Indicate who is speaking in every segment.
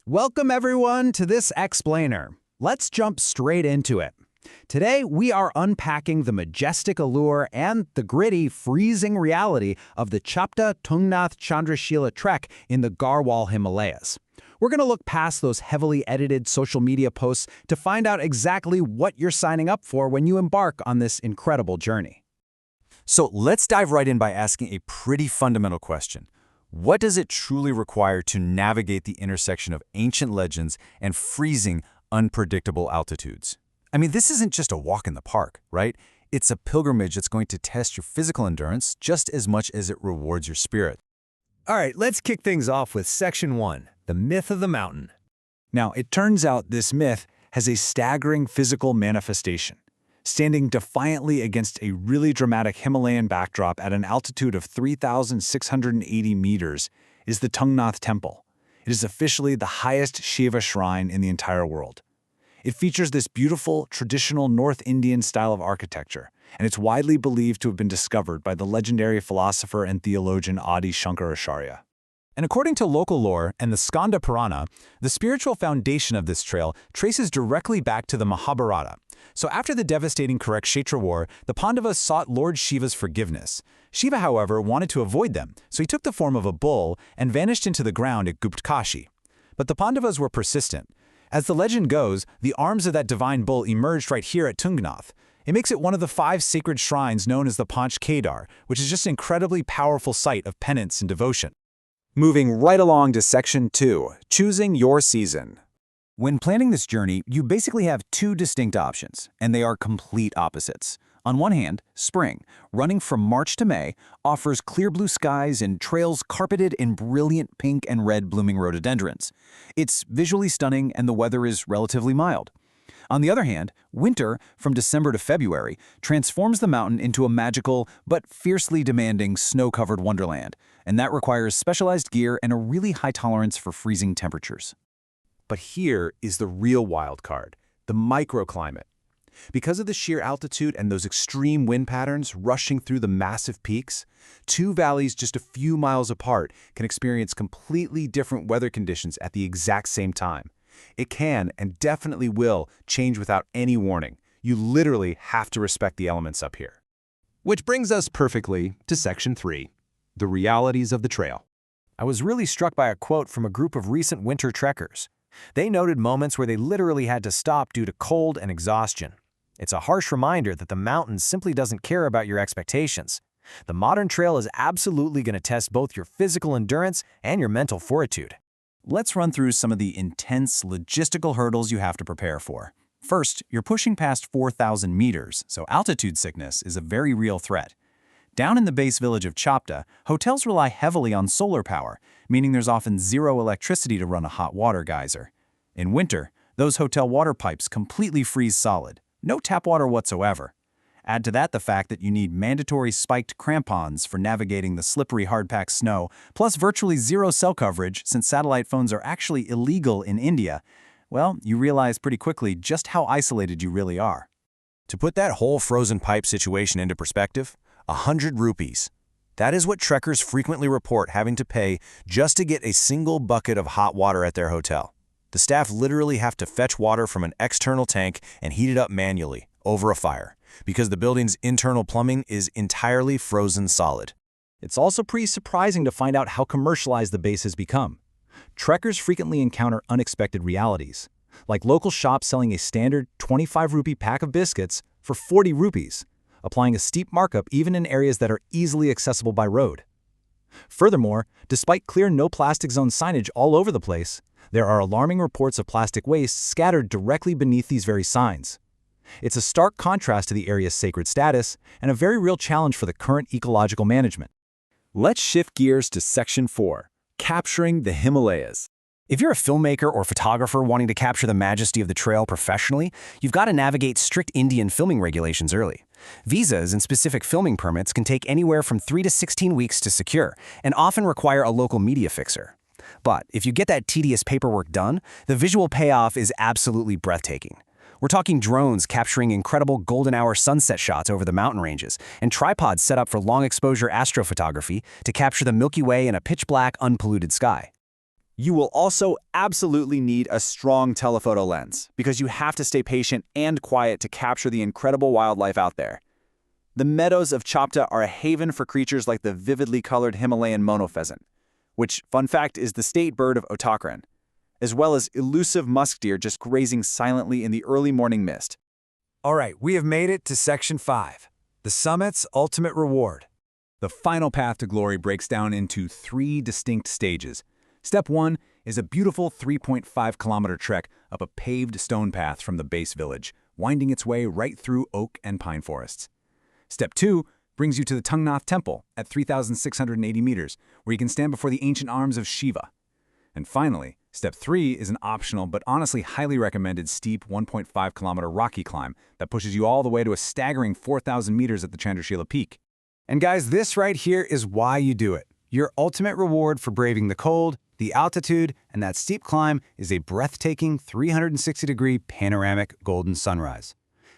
Speaker 1: Welcome everyone to this explainer. Let's jump straight into it. Today, we are unpacking the majestic allure and the gritty, freezing reality of the Chopta Tungnath Chandrashila trek in the Garhwal Himalayas. We're going to look past those heavily edited social media posts to find out exactly what you're signing up for when you embark on this incredible journey.
Speaker 2: So let's dive right in by asking a pretty fundamental question. What does it truly require to navigate the intersection of ancient legends and freezing, unpredictable altitudes? I mean, this isn't just a walk in the park, right? It's a pilgrimage that's going to test your physical endurance just as much as it rewards your spirit.
Speaker 3: All right, let's kick things off with Section 1, the myth of the mountain.
Speaker 1: Now, it turns out this myth has a staggering physical manifestation. Standing defiantly against a really dramatic Himalayan backdrop at an altitude of 3,680 meters is the Tungnath Temple. It is officially the highest Shiva shrine in the entire world. It features this beautiful, traditional North Indian style of architecture, and it's widely believed to have been discovered by the legendary philosopher and theologian Adi Shankaracharya.
Speaker 2: And according to local lore and the Skanda Purana, the spiritual foundation of this trail traces directly back to the Mahabharata. So after the devastating Kurukshetra war, the Pandavas sought Lord Shiva's forgiveness. Shiva, however, wanted to avoid them, so he took the form of a bull and vanished into the ground at Guptkashi. But the Pandavas were persistent. As the legend goes, the arms of that divine bull emerged right here at Tungnath. It makes it one of the 5 sacred shrines known as the Panch Kedar, which is just an incredibly powerful site of penance and devotion.
Speaker 1: Moving right along to Section 2, choosing your season.
Speaker 2: When planning this journey, you basically have 2 distinct options, and they are complete opposites. On one hand, spring, running from March to May, offers clear blue skies and trails carpeted in brilliant pink and red blooming rhododendrons. It's visually stunning and the weather is relatively mild. On the other hand, winter, from December to February, transforms the mountain into a magical but fiercely demanding snow-covered wonderland, and that requires specialized gear and a really high tolerance for freezing temperatures.
Speaker 3: But here is the real wild card, the microclimate. Because of the sheer altitude and those extreme wind patterns rushing through the massive peaks, 2 valleys just a few miles apart can experience completely different weather conditions at the exact same time. It can, and definitely will, change without any warning. You literally have to respect the elements up here. Which brings us perfectly to Section 3, the realities of the trail.
Speaker 4: I was really struck by a quote from a group of recent winter trekkers. They noted moments where they literally had to stop due to cold and exhaustion. It's a harsh reminder that the mountain simply doesn't care about your expectations. The modern trail is absolutely going to test both your physical endurance and your mental fortitude.
Speaker 2: Let's run through some of the intense logistical hurdles you have to prepare for. First, you're pushing past 4,000 meters, so altitude sickness is a very real threat. Down in the base village of Chopta, hotels rely heavily on solar power, meaning there's often zero electricity to run a hot water geyser. In winter, those hotel water pipes completely freeze solid. No tap water whatsoever. Add to that the fact that you need mandatory spiked crampons for navigating the slippery hard-packed snow, plus virtually zero cell coverage since satellite phones are actually illegal in India. Well, you realize pretty quickly just how isolated you really are.
Speaker 3: To put that whole frozen pipe situation into perspective, 100 rupees. That is what trekkers frequently report having to pay just to get a single bucket of hot water at their hotel. The staff literally have to fetch water from an external tank and heat it up manually over a fire, because the building's internal plumbing is entirely frozen solid.
Speaker 1: It's also pretty surprising to find out how commercialized the base has become. Trekkers frequently encounter unexpected realities, like local shops selling a standard 25 rupee pack of biscuits for 40 rupees, applying a steep markup even in areas that are easily accessible by road. Furthermore, despite clear no plastic zone signage all over the place, there are alarming reports of plastic waste scattered directly beneath these very signs. It's a stark contrast to the area's sacred status and a very real challenge for the current ecological management.
Speaker 3: Let's shift gears to Section 4, capturing the Himalayas.
Speaker 4: If you're a filmmaker or photographer wanting to capture the majesty of the trail professionally, you've got to navigate strict Indian filming regulations early. Visas and specific filming permits can take anywhere from 3 to 16 weeks to secure, and often require a local media fixer. But if you get that tedious paperwork done, the visual payoff is absolutely breathtaking. We're talking drones capturing incredible golden hour sunset shots over the mountain ranges, and tripods set up for long exposure astrophotography to capture the Milky Way in a pitch black, unpolluted sky.
Speaker 3: You will also absolutely need a strong telephoto lens because you have to stay patient and quiet to capture the incredible wildlife out there. The meadows of Chopta are a haven for creatures like the vividly colored Himalayan mono pheasant, which, fun fact, is the state bird of Uttarakhand, as well as elusive musk deer just grazing silently in the early morning mist.
Speaker 1: All right, we have made it to Section 5, the summit's ultimate reward.
Speaker 2: The final path to glory breaks down into 3 distinct stages. Step 1 is a beautiful 3.5-kilometer trek up a paved stone path from the base village, winding its way right through oak and pine forests. Step 2 brings you to the Tungnath Temple at 3,680 meters, where you can stand before the ancient arms of Shiva. And finally, Step 3 is an optional but honestly highly recommended steep 1.5-kilometer rocky climb that pushes you all the way to a staggering 4,000 meters at the Chandrashila peak.
Speaker 1: And guys, this right here is why you do it. Your ultimate reward for braving the cold, the altitude, and that steep climb is a breathtaking 360-degree panoramic golden sunrise.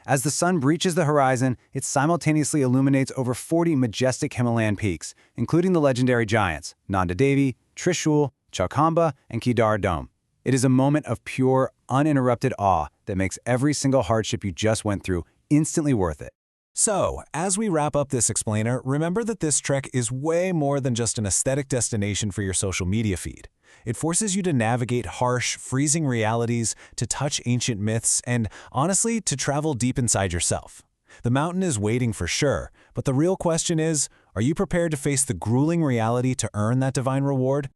Speaker 1: As the sun breaches the horizon, it simultaneously illuminates over 40 majestic Himalayan peaks, including the legendary giants Nanda Devi, Trishul, Chaukhamba, and Kedar Dome. It is a moment of pure, uninterrupted awe that makes every single hardship you just went through instantly worth it.
Speaker 2: So, as we wrap up this explainer, remember that this trek is way more than just an aesthetic destination for your social media feed. It forces you to navigate harsh, freezing realities, to touch ancient myths, and, honestly, to travel deep inside yourself. The mountain is waiting for sure, but the real question is, are you prepared to face the grueling reality to earn that divine reward?